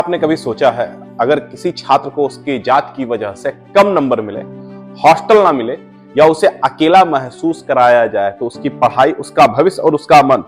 आपने कभी सोचा है अगर किसी छात्र को उसकी जात की वजह से कम नंबर मिले, हॉस्टल ना मिले या उसे अकेला महसूस कराया जाए तो उसकी पढ़ाई, उसका भविष्य और उसका मन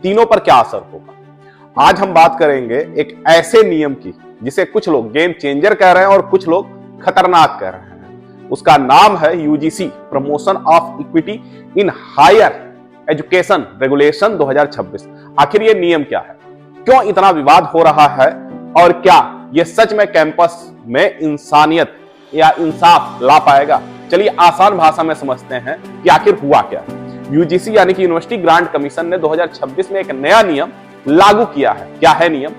तीनों पर क्या असर होगा। आज हम बात करेंगे एक ऐसे नियम की जिसे कुछ लोग गेम चेंजर कह रहे हैं और कुछ लोग खतरनाक कह रहे हैं। उसका नाम है UGC promotion of equity in higher education regulation 2026। आखिर ये नियम क्या है, क्यों इतना विवाद हो रहा है और क्या ये सच में कैंपस में इंसानियत या इंसाफ ला पाएगा। चलिए आसान भाषा में समझते हैं कि आखिर हुआ क्या। यूजीसी यानी कि यूनिवर्सिटी ग्रांट कमीशन ने 2026 में एक नया नियम लागू किया है। क्या है नियम?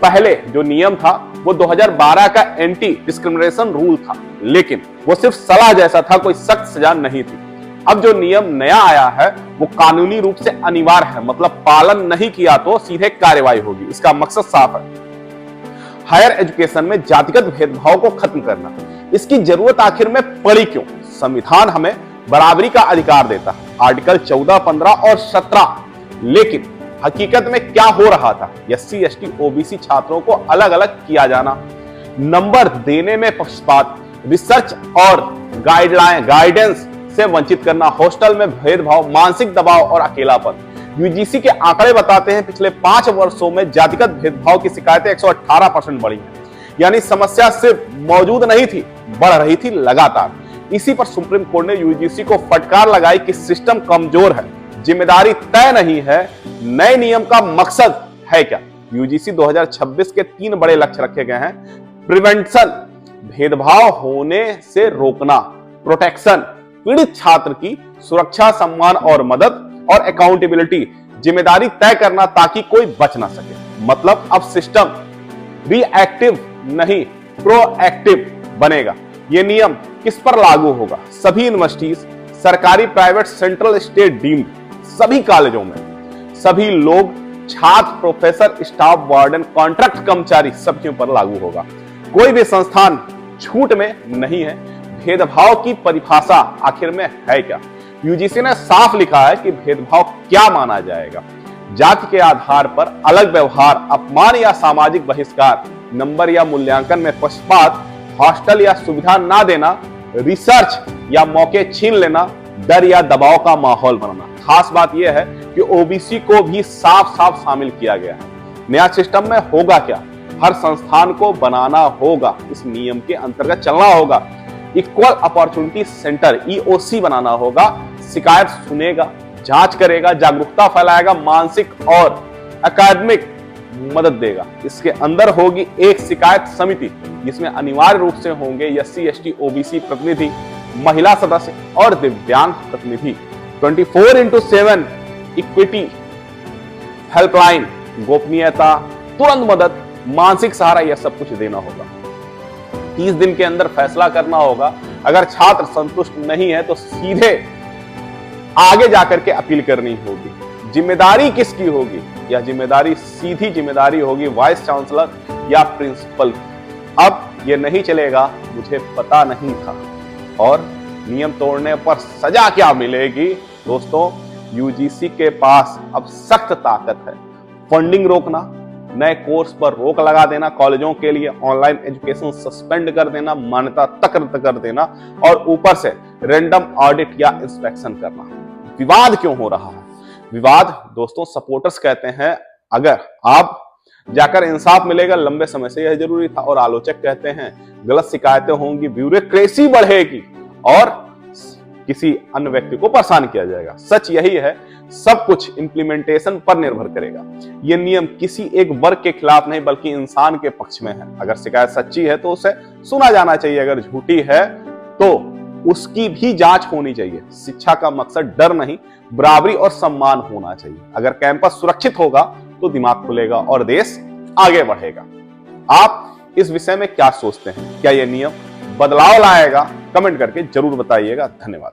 पहले जो नियम था वो 2012 का एंटी डिस्क्रिमिनेशन रूल था, लेकिन वो सिर्फ सलाह जैसा था, कोई सख्त सजा नहीं थी। अब जो नियम नया आया है वो कानूनी रूप से अनिवार्य है, मतलब पालन नहीं किया तो सीधे कार्रवाई होगी। इसका मकसद साफ है, हायर एजुकेशन में जातिगत भेदभाव को खत्म करना। इसकी जरूरत आखिर में पड़ी क्यों? संविधान हमें बराबरी का अधिकार देता है, आर्टिकल 14, 15 और 17। लेकिन हकीकत में क्या हो रहा था? एससी, एसटी, ओबीसी छात्रों को अलग अलग किया जाना, नंबर देने में पक्षपात, रिसर्च और गाइडेंस से वंचित करना, हॉस्टल में भेदभाव, मानसिक दबाव और अकेलापन। यूजीसी के आंकड़े बताते हैं पिछले 5 वर्षों में जातिगत भेदभाव की शिकायतें 118% बढ़ी हैं। यानी समस्या सिर्फ मौजूद नहीं थी, बढ़ रही थी लगातार। इसी पर सुप्रीम कोर्ट ने यूजीसी को फटकार लगाई कि सिस्टम कमजोर है, जिम्मेदारी तय नहीं है। नए नियम का मकसद है क्या? यूजीसी 2026 के 3 बड़े लक्ष्य रखे गए हैं। प्रिवेंशन, भेदभाव होने से रोकना, प्रोटेक्शन, पीड़ित छात्र की सुरक्षा, सम्मान और मदद, और अकाउंटेबिलिटी, जिम्मेदारी तय करना ताकि कोई बच ना सके। मतलब अब सिस्टम रिएक्टिव नहीं प्रोएक्टिव बनेगा। यह नियम किस पर लागू होगा? सभी यूनिवर्सिटीज, सरकारी, प्राइवेट, सेंट्रल, स्टेट डीम्ड, सभी कॉलेजों में सभी लोग, छात्र, प्रोफेसर, स्टाफ, वार्डन, कॉन्ट्रैक्ट कर्मचारी, सभी पर लागू होगा। कोई भी संस्थान छूट में नहीं है। भेदभाव की परिभाषा आखिर में है क्या? यूजीसी ने साफ लिखा है कि भेदभाव क्या माना जाएगा। जाति के आधार पर अलग व्यवहार, अपमान या सामाजिक बहिष्कार, नंबर या मूल्यांकन में पक्षपात, हॉस्टल या सुविधा ना देना, रिसर्च या मौके छीन लेना, डर या दबाव का माहौल बनाना। खास बात यह है कि ओबीसी को भी साफ साफ शामिल किया गया है। नया सिस्टम में होगा क्या? हर संस्थान को बनाना होगा, इस नियम के अंतर्गत चलना होगा। इक्वल अपॉर्चुनिटी सेंटर ईओसी बनाना होगा, शिकायत सुनेगा, जांच करेगा, जागरूकता फैलाएगा, मानसिक और एकेडमिक मदद देगा। इसके अंदर होगी एक शिकायत समिति जिसमें अनिवार्य रूप से होंगे एससी, एसटी, ओबीसी प्रतिनिधि, महिला सदस्य और दिव्यांग प्रतिनिधि। 24x7 इक्विटी हेल्पलाइन, गोपनीयता, तुरंत मदद, मानसिक सहारा, यह सब कुछ देना होगा। 30 दिन के अंदर फैसला करना होगा। अगर छात्र संतुष्ट नहीं है तो सीधे आगे जाकर के अपील करनी होगी। जिम्मेदारी किसकी होगी? यह जिम्मेदारी सीधी जिम्मेदारी होगी वाइस चांसलर या प्रिंसिपल। अब यह नहीं चलेगा मुझे पता नहीं था और नियम तोड़ने पर सजा क्या मिलेगी? दोस्तों, यूजीसी के पास अब सख्त ताकत है। फंडिंग रोकना, नए कोर्स पर रोक लगा देना, कॉलेजों के लिए ऑनलाइन एजुकेशन सस्पेंड कर देना, मान्यता तक रद्द कर देना और ऊपर से रैंडम ऑडिट या इंस्पेक्शन करना। विवाद क्यों हो रहा है? विवाद दोस्तों, सपोर्टर्स कहते हैं अगर आप जाकर इंसाफ मिलेगा, लंबे समय से यह जरूरी था, और आलोचक कहते हैं गलत शिकायतें होंगी, ब्यूरोक्रेसी बढ़ेगी और किसी अन्य व्यक्ति को परेशान किया जाएगा। सच यही है, सब कुछ इंप्लीमेंटेशन पर निर्भर करेगा। यह नियम किसी एक वर्ग के खिलाफ नहीं बल्कि इंसान के पक्ष में है। अगर शिकायत सच्ची है तो उसे सुना जाना चाहिए, अगर झूठी है तो उसकी भी जांच होनी चाहिए। शिक्षा का मकसद डर नहीं, बराबरी और सम्मान होना चाहिए। अगर कैंपस सुरक्षित होगा तो दिमाग खुलेगा और देश आगे बढ़ेगा। आप इस विषय में क्या सोचते हैं? क्या यह नियम बदलाव लाएगा? कमेंट करके जरूर बताइएगा। धन्यवाद।